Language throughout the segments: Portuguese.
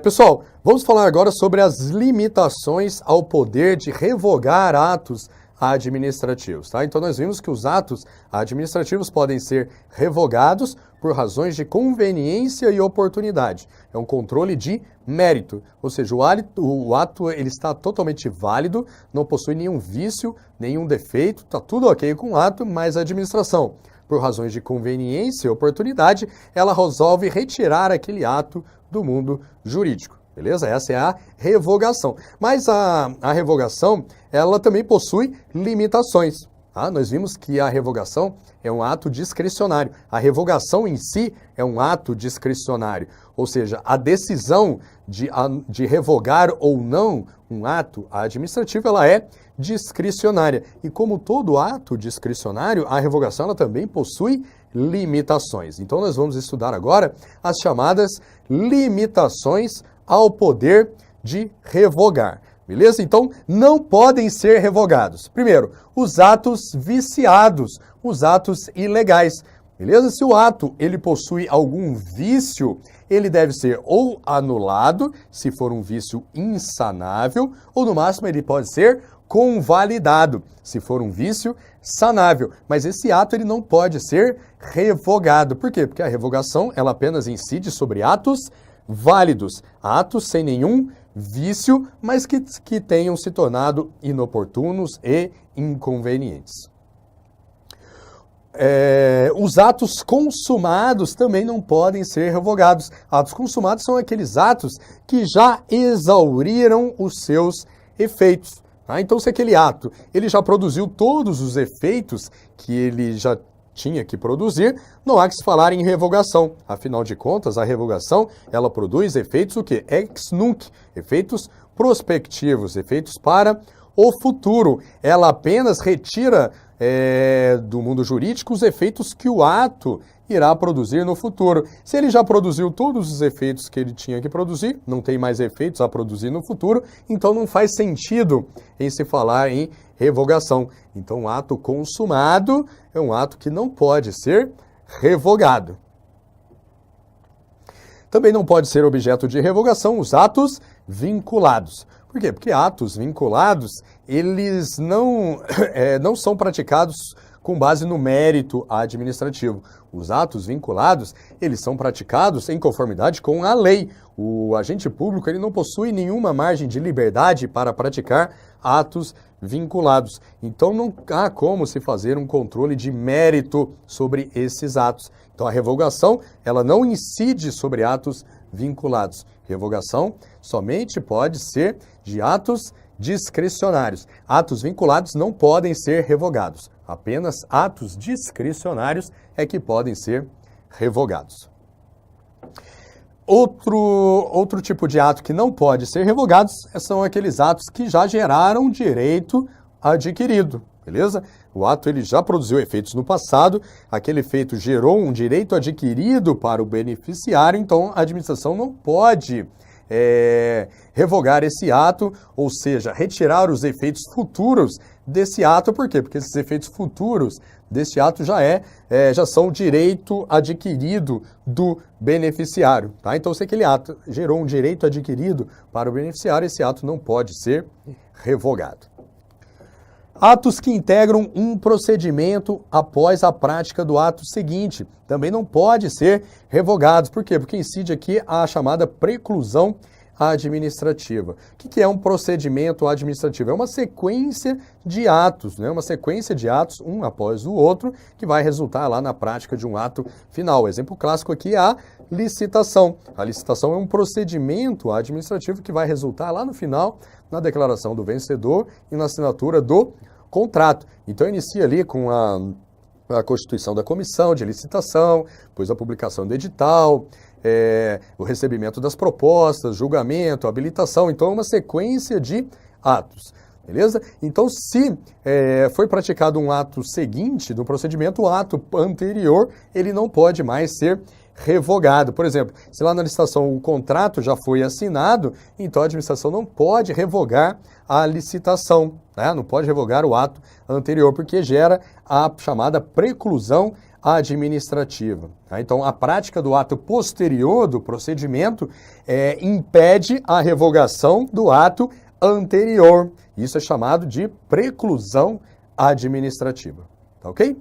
Pessoal, vamos falar agora sobre as limitações ao poder de revogar atos administrativos, tá? Então nós vimos que os atos administrativos podem ser revogados por razões de conveniência e oportunidade. É um controle de mérito, ou seja, o ato ele está totalmente válido, não possui nenhum vício, nenhum defeito, está tudo ok com o ato, mas a administração, por razões de conveniência e oportunidade, ela resolve retirar aquele ato do mundo jurídico, beleza? Essa é a revogação. Mas a revogação, ela também possui limitações, tá? Nós vimos que a revogação é um ato discricionário. A revogação em si é um ato discricionário, ou seja, a decisão de revogar ou não um ato administrativo, ela é discricionária. E como todo ato discricionário, a revogação ela também possui limitações. Então nós vamos estudar agora as chamadas limitações ao poder de revogar. Beleza? Então, não podem ser revogados. Primeiro, os atos viciados, os atos ilegais. Beleza? Se o ato ele possui algum vício, ele deve ser ou anulado, se for um vício insanável, ou no máximo ele pode ser convalidado, se for um vício sanável. Mas esse ato ele não pode ser revogado. Por quê? Porque a revogação ela apenas incide sobre atos válidos, atos sem nenhum vício, mas que tenham se tornado inoportunos e inconvenientes. Os atos consumados também não podem ser revogados. Atos consumados são aqueles atos que já exauriram os seus efeitos. Tá? Então, se aquele ato ele já produziu todos os efeitos que ele já tinha que produzir, não há que se falar em revogação. Afinal de contas, a revogação, ela produz efeitos o quê? Ex nunc, efeitos prospectivos, efeitos para o futuro. Ela apenas retira do mundo jurídico os efeitos que o ato irá produzir no futuro. Se ele já produziu todos os efeitos que ele tinha que produzir, não tem mais efeitos a produzir no futuro, então não faz sentido em se falar em revogação. Então, um ato consumado é um ato que não pode ser revogado. Também não pode ser objeto de revogação os atos vinculados. Por quê? Porque atos vinculados, eles não são praticados com base no mérito administrativo. Os atos vinculados, eles são praticados em conformidade com a lei. O agente público ele não possui nenhuma margem de liberdade para praticar atos vinculados. Então não há como se fazer um controle de mérito sobre esses atos. Então a revogação, ela não incide sobre atos vinculados. Revogação somente pode ser de atos discricionários. Atos vinculados não podem ser revogados. Apenas atos discricionários é que podem ser revogados. Outro tipo de ato que não pode ser revogado são aqueles atos que já geraram direito adquirido, beleza? O ato ele já produziu efeitos no passado, aquele efeito gerou um direito adquirido para o beneficiário, então a administração não pode revogar esse ato, ou seja, retirar os efeitos futuros desse ato. Por quê? Porque esses efeitos futuros desse ato já são direito adquirido do beneficiário. Tá? Então, se aquele ato gerou um direito adquirido para o beneficiário, esse ato não pode ser revogado. Atos que integram um procedimento após a prática do ato seguinte também não pode ser revogados. Por quê? Porque incide aqui a chamada preclusão administrativa. O que é um procedimento administrativo? É uma sequência de atos, né? Uma sequência de atos, um após o outro, que vai resultar lá na prática de um ato final. O exemplo clássico aqui é a licitação. A licitação é um procedimento administrativo que vai resultar lá no final, na declaração do vencedor e na assinatura do contrato. Então, inicia ali com a constituição da comissão de licitação, depois a publicação do edital, o recebimento das propostas, julgamento, habilitação. Então, é uma sequência de atos. Beleza? Então, se foi praticado um ato seguinte do procedimento, o ato anterior, ele não pode mais ser revogado. Por exemplo, se lá na licitação o contrato já foi assinado, então a administração não pode revogar a licitação, né? Não pode revogar o ato anterior, porque gera a chamada preclusão administrativa. Tá? Então, a prática do ato posterior do procedimento impede a revogação do ato anterior. Isso é chamado de preclusão administrativa. Tá ok?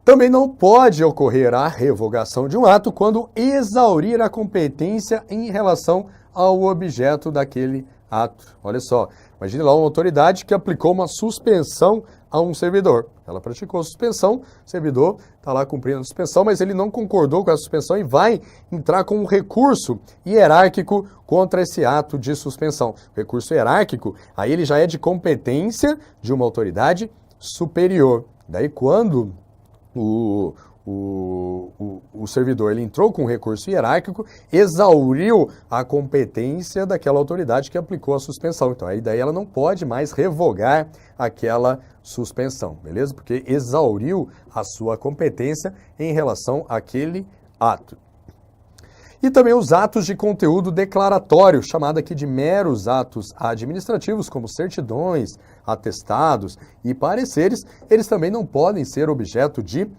Também não pode ocorrer a revogação de um ato quando exaurir a competência em relação ao objeto daquele ato. Olha só, imagine lá uma autoridade que aplicou uma suspensão a um servidor. Ela praticou a suspensão, o servidor está lá cumprindo a suspensão, mas ele não concordou com a suspensão e vai entrar com um recurso hierárquico contra esse ato de suspensão. O recurso hierárquico, aí ele já é de competência de uma autoridade superior. Daí quando o servidor ele entrou com um recurso hierárquico, exauriu a competência daquela autoridade que aplicou a suspensão. Então, aí daí ela não pode mais revogar aquela suspensão, beleza? Porque exauriu a sua competência em relação àquele ato. E também os atos de conteúdo declaratório, chamado aqui de meros atos administrativos, como certidões, atestados e pareceres, eles também não podem ser objeto de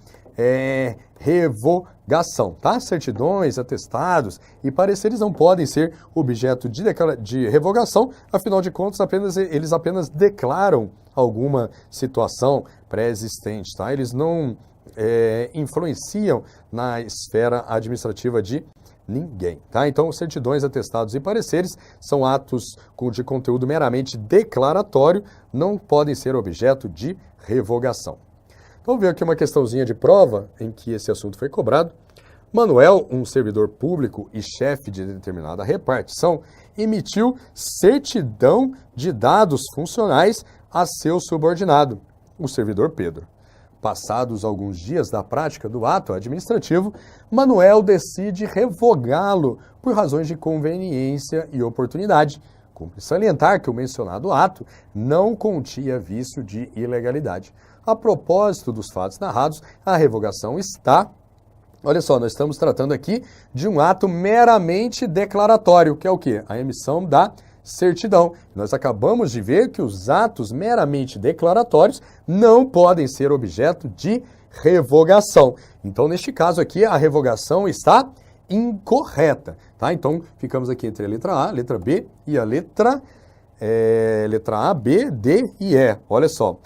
revogação, tá? Certidões, atestados e pareceres não podem ser objeto de revogação, afinal de contas, eles apenas declaram alguma situação pré-existente, tá? Eles não influenciam na esfera administrativa de ninguém, tá? Então, certidões, atestados e pareceres são atos de conteúdo meramente declaratório, não podem ser objeto de revogação. Vamos ver aqui uma questãozinha de prova em que esse assunto foi cobrado. Manuel, um servidor público e chefe de determinada repartição, emitiu certidão de dados funcionais a seu subordinado, o servidor Pedro. Passados alguns dias da prática do ato administrativo, Manuel decide revogá-lo por razões de conveniência e oportunidade. Cumpre salientar que o mencionado ato não continha vício de ilegalidade. A propósito dos fatos narrados, a revogação está... Olha só, nós estamos tratando aqui de um ato meramente declaratório, que é o quê? A emissão da certidão. Nós acabamos de ver que os atos meramente declaratórios não podem ser objeto de revogação. Então, neste caso aqui, a revogação está incorreta, tá? Então, ficamos aqui entre a letra A, a letra B e a letra A, B, D e E. Olha só,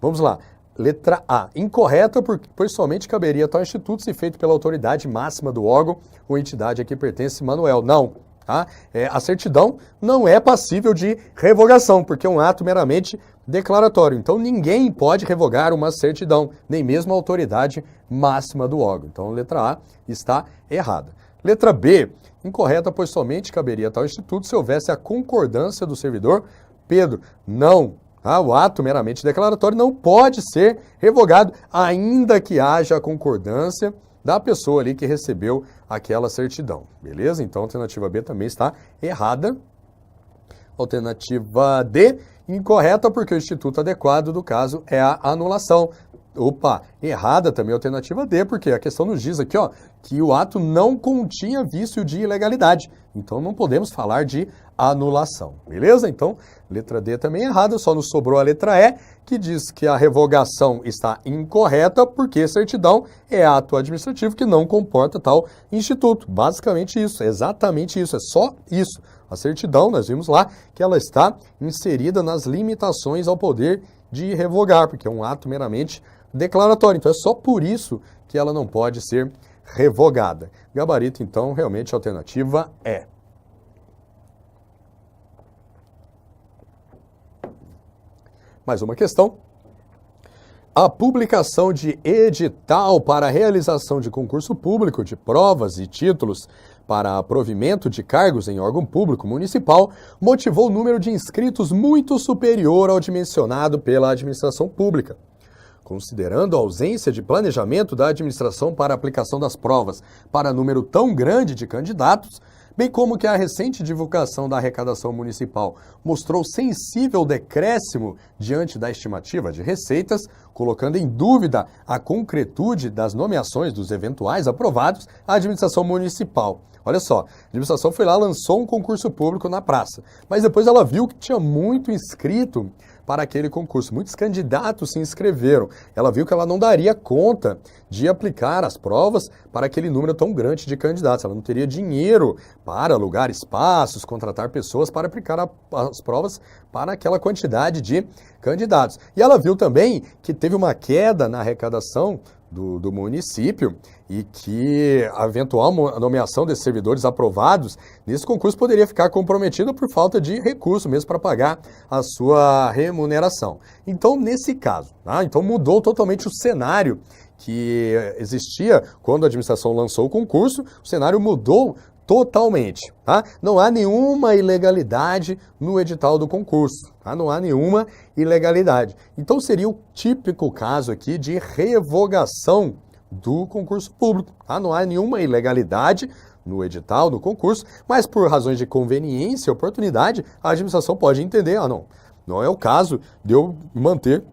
vamos lá. Letra A, incorreta, pois somente caberia tal instituto se feito pela autoridade máxima do órgão ou entidade a que pertence Manuel. Não, tá? A certidão não é passível de revogação, porque é um ato meramente declaratório. Então, ninguém pode revogar uma certidão, nem mesmo a autoridade máxima do órgão. Então, a letra A está errada. Letra B, incorreta, pois somente caberia tal instituto se houvesse a concordância do servidor Pedro. Não. O ato meramente declaratório não pode ser revogado, ainda que haja a concordância da pessoa ali que recebeu aquela certidão. Beleza? Então, a alternativa B também está errada. Alternativa D, incorreta, porque o instituto adequado do caso é a anulação. Opa, errada também a alternativa D, porque a questão nos diz aqui, ó, que o ato não continha vício de ilegalidade. Então, não podemos falar de anulação, beleza? Então, letra D também errada, só nos sobrou a letra E, que diz que a revogação está incorreta, porque certidão é ato administrativo que não comporta tal instituto. Basicamente isso, exatamente isso, é só isso. A certidão, nós vimos lá, que ela está inserida nas limitações ao poder de revogar, porque é um ato meramente declaratório. Então, é só por isso que ela não pode ser revogada. Gabarito, então, realmente a alternativa é. Mais uma questão. A publicação de edital para a realização de concurso público de provas e títulos para provimento de cargos em órgão público municipal motivou o número de inscritos muito superior ao dimensionado pela administração pública. Considerando a ausência de planejamento da administração para a aplicação das provas para número tão grande de candidatos, bem como que a recente divulgação da arrecadação municipal mostrou sensível decréscimo diante da estimativa de receitas, colocando em dúvida a concretude das nomeações dos eventuais aprovados, a administração municipal Olha só, a administração foi lá, lançou um concurso público na praça, mas depois ela viu que tinha muito inscrito para aquele concurso, muitos candidatos se inscreveram. Ela viu que ela não daria conta de aplicar as provas para aquele número tão grande de candidatos. Ela não teria dinheiro para alugar espaços, contratar pessoas para aplicar as provas para aquela quantidade de candidatos. E ela viu também que teve uma queda na arrecadação do município e que a eventual nomeação desses servidores aprovados nesse concurso poderia ficar comprometida por falta de recurso mesmo para pagar a sua remuneração. Então, nesse caso, então mudou totalmente o cenário que existia quando a administração lançou o concurso, o cenário mudou totalmente, tá? Não há nenhuma ilegalidade no edital do concurso, tá? Não há nenhuma ilegalidade. Então seria o típico caso aqui de revogação do concurso público, tá? Não há nenhuma ilegalidade no edital do concurso, mas por razões de conveniência e oportunidade, a administração pode entender, não é o caso de eu manter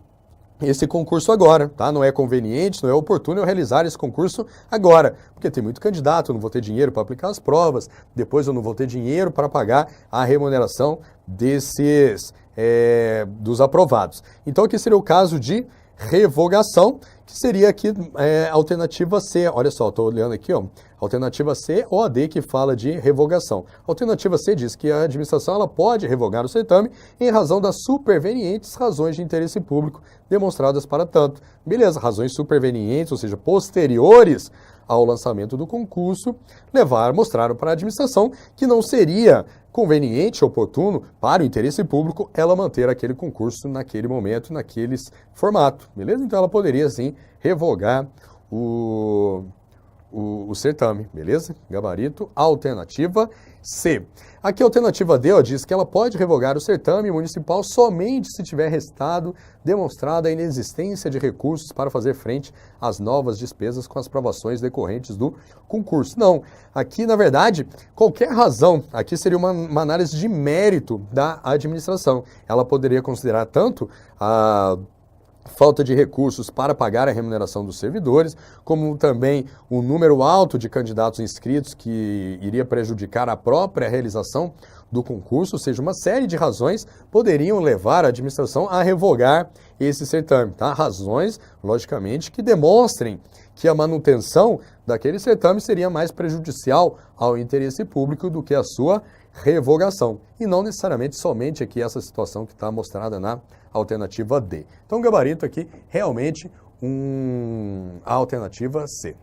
esse concurso agora, tá? Não é conveniente, não é oportuno eu realizar esse concurso agora, porque tem muito candidato, eu não vou ter dinheiro para aplicar as provas, depois eu não vou ter dinheiro para pagar a remuneração dos aprovados. Então aqui seria o caso de revogação, que seria aqui alternativa C. Olha só, estou olhando aqui, alternativa C ou a D que fala de revogação. Alternativa C diz que a administração ela pode revogar o certame em razão das supervenientes razões de interesse público demonstradas para tanto. Beleza, razões supervenientes, ou seja, posteriores ao lançamento do concurso, mostraram para a administração que não seria conveniente, oportuno para o interesse público ela manter aquele concurso naquele momento, naquele formato, beleza? Então ela poderia sim revogar o certame, beleza? Gabarito, alternativa C. Aqui a alternativa D diz que ela pode revogar o certame municipal somente se tiver restado demonstrada a inexistência de recursos para fazer frente às novas despesas com as provações decorrentes do concurso. Não, aqui na verdade, qualquer razão, aqui seria uma análise de mérito da administração. Ela poderia considerar tanto a falta de recursos para pagar a remuneração dos servidores, como também um número alto de candidatos inscritos que iria prejudicar a própria realização do concurso, ou seja, uma série de razões poderiam levar a administração a revogar esse certame, tá? Razões, logicamente, que demonstrem que a manutenção daquele certame seria mais prejudicial ao interesse público do que a sua revogação, e não necessariamente somente aqui essa situação que está mostrada na alternativa D. Então, gabarito aqui, realmente, a alternativa C.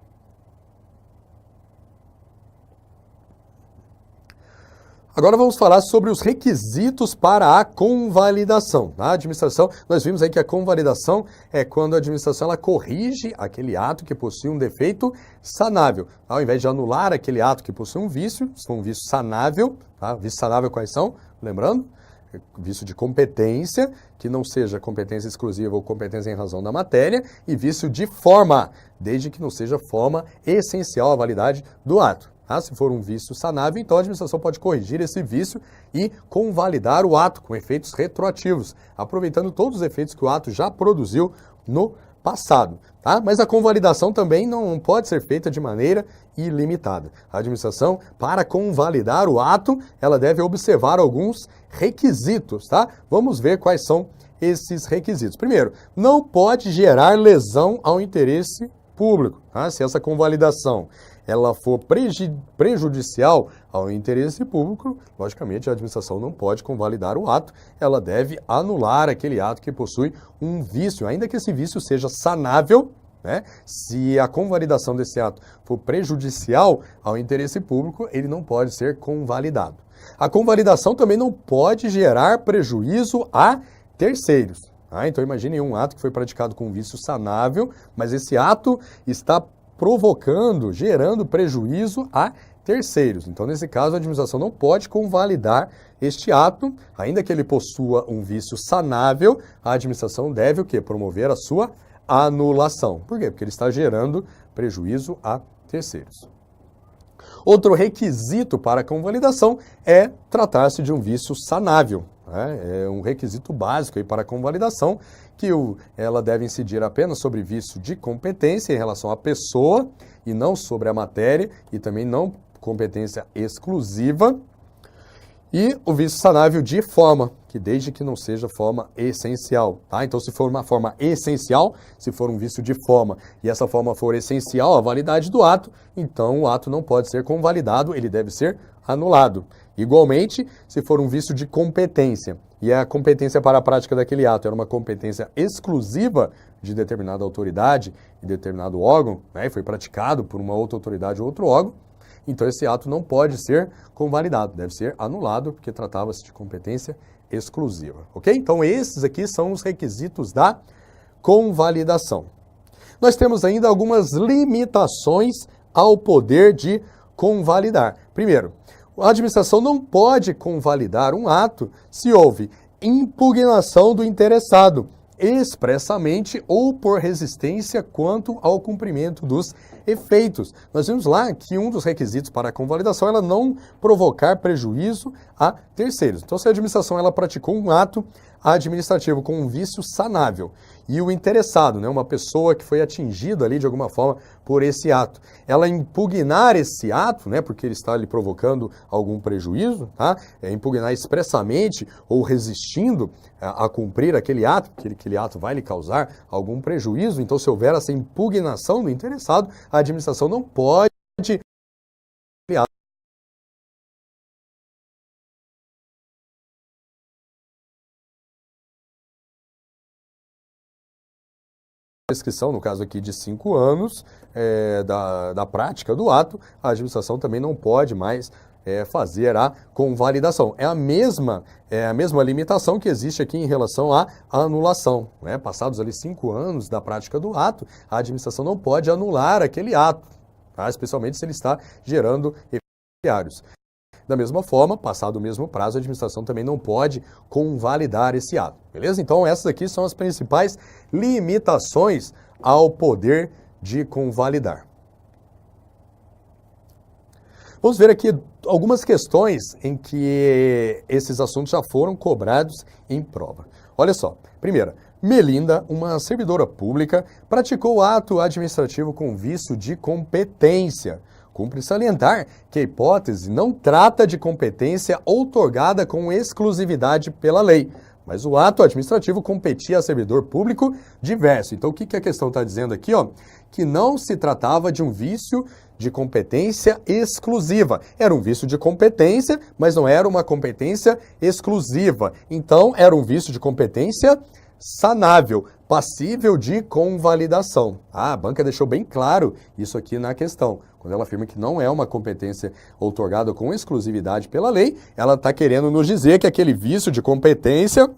Agora vamos falar sobre os requisitos para a convalidação. A administração, nós vimos aí que a convalidação é quando a administração ela corrige aquele ato que possui um defeito sanável. Ao invés de anular aquele ato que possui um vício, se for um vício sanável, tá? Vício sanável quais são? Lembrando? Vício de competência, que não seja competência exclusiva ou competência em razão da matéria, e vício de forma, desde que não seja forma essencial à validade do ato. Se for um vício sanável, então a administração pode corrigir esse vício e convalidar o ato com efeitos retroativos, aproveitando todos os efeitos que o ato já produziu no passado. Tá? Mas a convalidação também não pode ser feita de maneira ilimitada. A administração, para convalidar o ato, ela deve observar alguns requisitos. Tá? Vamos ver quais são esses requisitos. Primeiro, não pode gerar lesão ao interesse público. Tá? Se essa convalidação ela for prejudicial ao interesse público, logicamente a administração não pode convalidar o ato, ela deve anular aquele ato que possui um vício, ainda que esse vício seja sanável, né? Se a convalidação desse ato for prejudicial ao interesse público, ele não pode ser convalidado. A convalidação também não pode gerar prejuízo a terceiros. Então imagine um ato que foi praticado com um vício sanável, mas esse ato está gerando prejuízo a terceiros. Então, nesse caso, a administração não pode convalidar este ato, ainda que ele possua um vício sanável, a administração deve o quê? Promover a sua anulação. Por quê? Porque ele está gerando prejuízo a terceiros. Outro requisito para a convalidação é tratar-se de um vício sanável. É um requisito básico aí para a convalidação, que ela deve incidir apenas sobre vício de competência em relação à pessoa e não sobre a matéria, e também não competência exclusiva. E o vício sanável de forma, que desde que não seja forma essencial, tá? Então, se for uma forma essencial, se for um vício de forma e essa forma for essencial à validade do ato, então o ato não pode ser convalidado, ele deve ser anulado. Igualmente, se for um vício de competência e a competência para a prática daquele ato era uma competência exclusiva de determinada autoridade e determinado órgão, né, e foi praticado por uma outra autoridade ou outro órgão, então esse ato não pode ser convalidado, deve ser anulado, porque tratava-se de competência exclusiva, ok? Então esses aqui são os requisitos da convalidação. Nós temos ainda algumas limitações ao poder de convalidar. Primeiro, a administração não pode convalidar um ato se houve impugnação do interessado, expressamente ou por resistência quanto ao cumprimento dos efeitos. Nós vimos lá que um dos requisitos para a convalidação é ela não provocar prejuízo a terceiros. Então, se a administração ela praticou um ato administrativo com um vício sanável e o interessado, né, uma pessoa que foi atingida ali de alguma forma por esse ato, ela impugnar esse ato, né, porque ele está lhe provocando algum prejuízo, tá? Impugnar expressamente ou resistindo a cumprir aquele ato, porque aquele ato vai lhe causar algum prejuízo. Então, se houver essa impugnação do interessado, a administração não pode prescrição, no caso aqui de 5 anos, da prática do ato, a administração também não pode mais fazer a convalidação. É a mesma limitação que existe aqui em relação à anulação, né? Passados ali 5 anos da prática do ato, a administração não pode anular aquele ato, tá? Especialmente se ele está gerando efeitos diários. Da mesma forma, passado o mesmo prazo, a administração também não pode convalidar esse ato, beleza? Então, essas aqui são as principais limitações ao poder de convalidar. Vamos ver aqui algumas questões em que esses assuntos já foram cobrados em prova. Olha só, primeira, Melinda, uma servidora pública, praticou ato administrativo com vício de competência. Cumpre salientar que a hipótese não trata de competência outorgada com exclusividade pela lei, mas o ato administrativo competia a servidor público diverso. Então, o que a questão está dizendo aqui? Ó? Que não se tratava de um vício de competência exclusiva. Era um vício de competência, mas não era uma competência exclusiva. Então, era um vício de competência sanável, passível de convalidação. A banca deixou bem claro isso aqui na questão. Quando ela afirma que não é uma competência outorgada com exclusividade pela lei, ela está querendo nos dizer que aquele vício de competência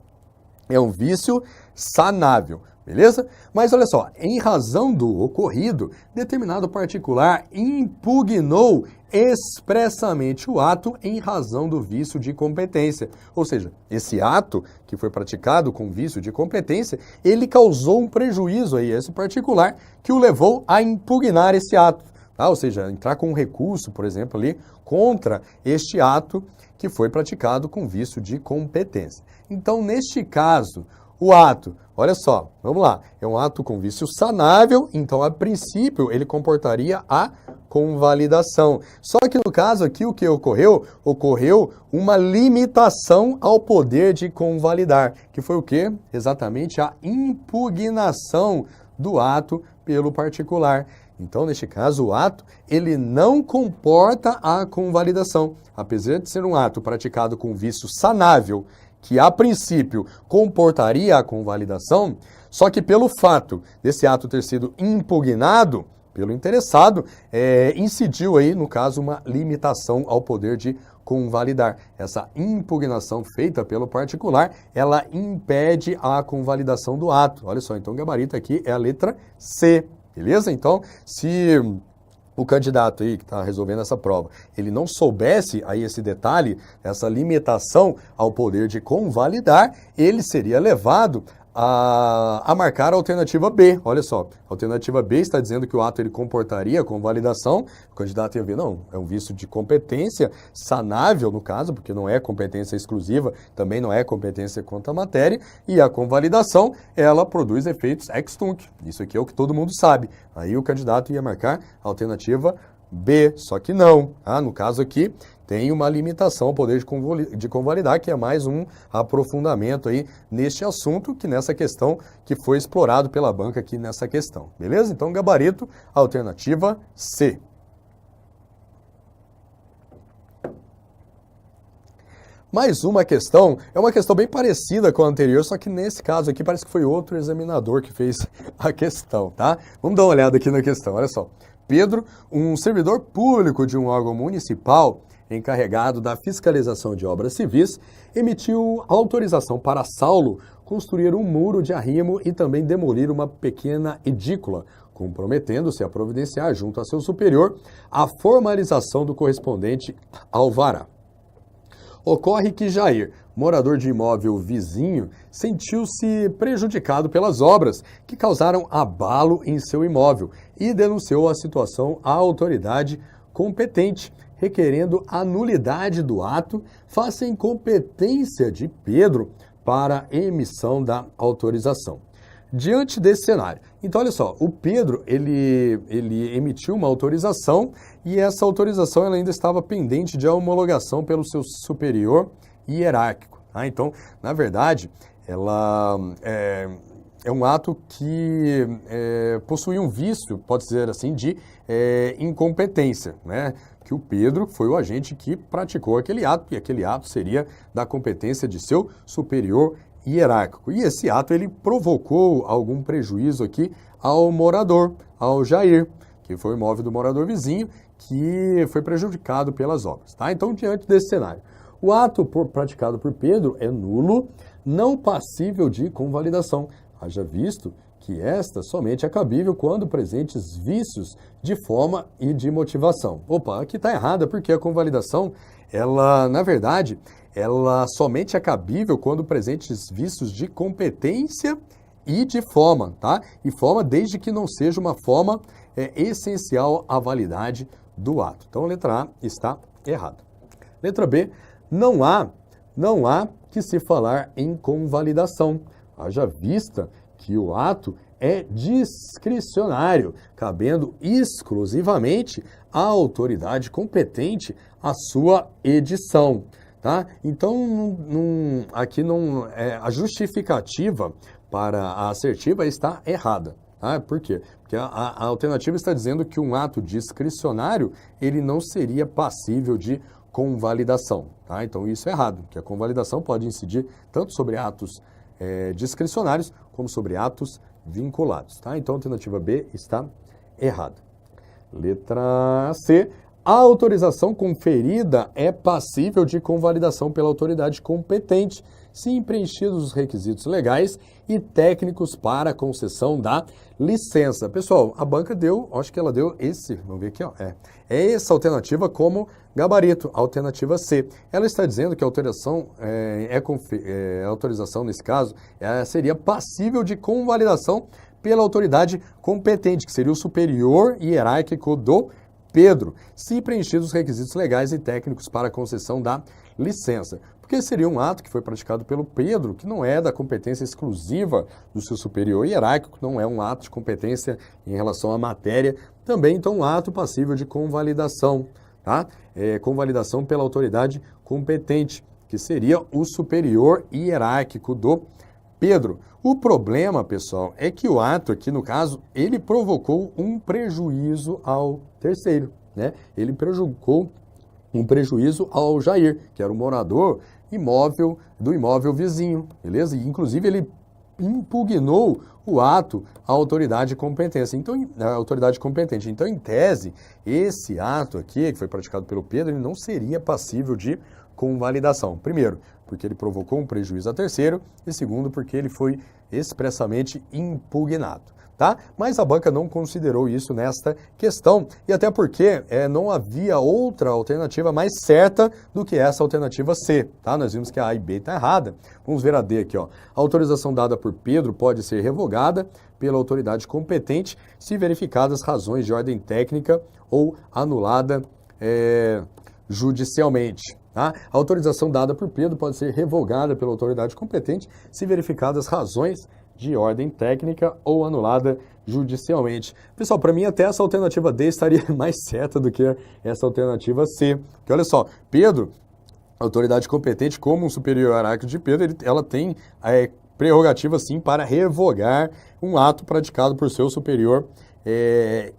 é um vício sanável, beleza? Mas olha só, em razão do ocorrido, determinado particular impugnou expressamente o ato em razão do vício de competência. Ou seja, esse ato que foi praticado com vício de competência, ele causou um prejuízo aí a esse particular que o levou a impugnar esse ato. Tá? Ou seja, entrar com um recurso, por exemplo, ali contra este ato que foi praticado com vício de competência. Então, neste caso, o ato, olha só, vamos lá, é um ato com vício sanável, então, a princípio, ele comportaria a convalidação. Só que no caso aqui, o que ocorreu? Ocorreu uma limitação ao poder de convalidar, que foi o quê? Exatamente a impugnação do ato pelo particular. Então, neste caso, o ato, ele não comporta a convalidação. Apesar de ser um ato praticado com vício sanável, que a princípio comportaria a convalidação, só que pelo fato desse ato ter sido impugnado pelo interessado, incidiu aí, no caso, uma limitação ao poder de convalidar. Essa impugnação feita pelo particular, ela impede a convalidação do ato. Olha só, então o gabarito aqui é a letra C. Beleza? Então, se o candidato aí que está resolvendo essa prova, ele não soubesse aí esse detalhe, essa limitação ao poder de convalidar, ele seria levado a marcar a alternativa B. Olha só, a alternativa B está dizendo que o ato ele comportaria convalidação, o candidato ia ver, não, é um vício de competência sanável no caso, porque não é competência exclusiva, também não é competência quanto à matéria, e a convalidação, ela produz efeitos ex tunc. Isso aqui é o que todo mundo sabe. Aí o candidato ia marcar a alternativa B, só que não. No caso aqui, tem uma limitação ao poder de convalidar, que é mais um aprofundamento aí neste assunto, que nessa questão que foi explorado pela banca aqui nessa questão. Beleza? Então, gabarito, alternativa C. Mais uma questão, é uma questão bem parecida com a anterior, só que nesse caso aqui parece que foi outro examinador que fez a questão, tá? Vamos dar uma olhada aqui na questão, olha só. Pedro, um servidor público de um órgão municipal encarregado da fiscalização de obras civis, emitiu autorização para Saulo construir um muro de arrimo e também demolir uma pequena edícula, comprometendo-se a providenciar junto a seu superior a formalização do correspondente alvará. Ocorre que Jair, morador de imóvel vizinho, sentiu-se prejudicado pelas obras que causaram abalo em seu imóvel e denunciou a situação à autoridade competente, requerendo a nulidade do ato face à incompetência de Pedro para emissão da autorização. Diante desse cenário, então olha só, o Pedro ele emitiu uma autorização e essa autorização ela ainda estava pendente de homologação pelo seu superior hierárquico. Então, na verdade, ela é um ato que possui um vício, pode dizer assim, de incompetência, né? Que o Pedro foi o agente que praticou aquele ato e aquele ato seria da competência de seu superior hierárquico. E esse ato ele provocou algum prejuízo aqui ao morador, ao Jair, que foi o imóvel do morador vizinho, que foi prejudicado pelas obras. Tá? Então, diante desse cenário, o ato praticado por Pedro é nulo, não passível de convalidação, haja visto que esta somente é cabível quando presentes vícios de forma e de motivação. Opa, aqui está errada, porque a convalidação, ela, na verdade, ela somente é cabível quando presentes vícios de competência e de forma, tá? E forma desde que não seja uma forma essencial à validade do ato. Então, a letra A está errada. Letra B, não há que se falar em convalidação, haja vista que o ato é discricionário, cabendo exclusivamente à autoridade competente a sua edição. Tá? Então, aqui a justificativa para a assertiva está errada. Tá? Por quê? Porque a alternativa está dizendo que um ato discricionário ele não seria passível de convalidação. Tá? Então, isso é errado, que a convalidação pode incidir tanto sobre atos discricionários como sobre atos vinculados. Tá? Então, a alternativa B está errada. Letra C. A autorização conferida é passível de convalidação pela autoridade competente, se preenchidos os requisitos legais e técnicos para a concessão da licença. Pessoal, a banca deu, acho que ela deu vamos ver aqui, ó, é essa alternativa como gabarito, alternativa C. Ela está dizendo que a autorização, a autorização nesse caso, seria passível de convalidação pela autoridade competente, que seria o superior hierárquico do Pedro, se preenchidos os requisitos legais e técnicos para a concessão da licença. Porque seria um ato que foi praticado pelo Pedro, que não é da competência exclusiva do seu superior hierárquico, não é um ato de competência em relação à matéria, também então um ato passível de convalidação, tá? Convalidação pela autoridade competente, que seria o superior hierárquico do Pedro. O problema, pessoal, é que o ato aqui, no caso, ele provocou um prejuízo ao terceiro, né? Ele provocou um prejuízo ao Jair, que era o morador do imóvel vizinho, beleza? E, inclusive, ele impugnou o ato à autoridade competente. Então, em tese, esse ato aqui, que foi praticado pelo Pedro, ele não seria passível de convalidação. Primeiro, porque ele provocou um prejuízo a terceiro, e segundo, porque ele foi expressamente impugnado, tá? Mas a banca não considerou isso nesta questão, e até porque não havia outra alternativa mais certa do que essa alternativa C, tá? Nós vimos que a A e B está errada. Vamos ver a D aqui, ó. A autorização dada por Pedro pode ser revogada pela autoridade competente se verificadas razões de ordem técnica ou anulada judicialmente. Tá? A autorização dada por Pedro pode ser revogada pela autoridade competente se verificadas razões de ordem técnica ou anulada judicialmente. Pessoal, para mim até essa alternativa D estaria mais certa do que essa alternativa C. Porque olha só, Pedro, a autoridade competente como um superior hierárquico de Pedro, ela tem prerrogativa sim para revogar um ato praticado por seu superior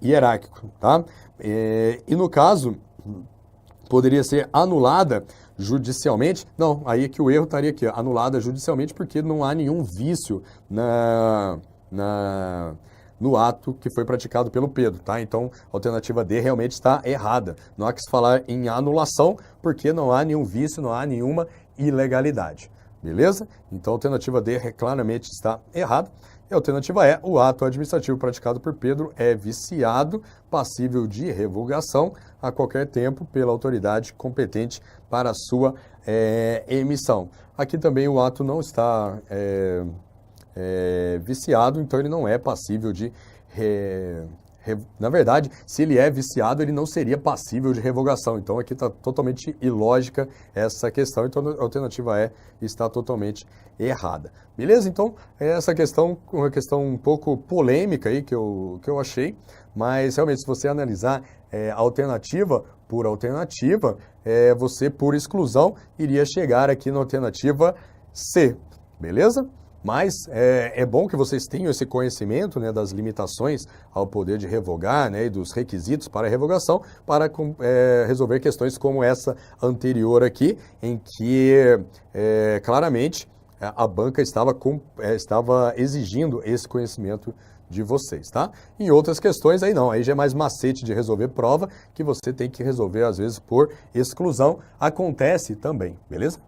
hierárquico, tá? E no caso, poderia ser anulada judicialmente? Não, aí é que o erro estaria aqui, ó, anulada judicialmente porque não há nenhum vício no ato que foi praticado pelo Pedro, tá? Então, a alternativa D realmente está errada. Não há que se falar em anulação porque não há nenhum vício, não há nenhuma ilegalidade. Beleza? Então, a alternativa D claramente está errada. E a alternativa E, o ato administrativo praticado por Pedro é viciado, passível de revogação a qualquer tempo pela autoridade competente para a sua emissão. Aqui também o ato não está viciado, então ele não é passível de... Na verdade, se ele é viciado, ele não seria passível de revogação. Então aqui está totalmente ilógica essa questão, então a alternativa E está totalmente errada. Beleza? Então, essa questão, uma questão um pouco polêmica aí que eu achei, mas realmente se você analisar alternativa por alternativa, você por exclusão iria chegar aqui na alternativa C. Beleza? Mas é bom que vocês tenham esse conhecimento, né, das limitações ao poder de revogar, né, e dos requisitos para a revogação para resolver questões como essa anterior aqui, em que claramente a banca estava exigindo esse conhecimento de vocês, tá? Em outras questões aí não, aí já é mais macete de resolver prova, que você tem que resolver às vezes por exclusão, acontece também, beleza?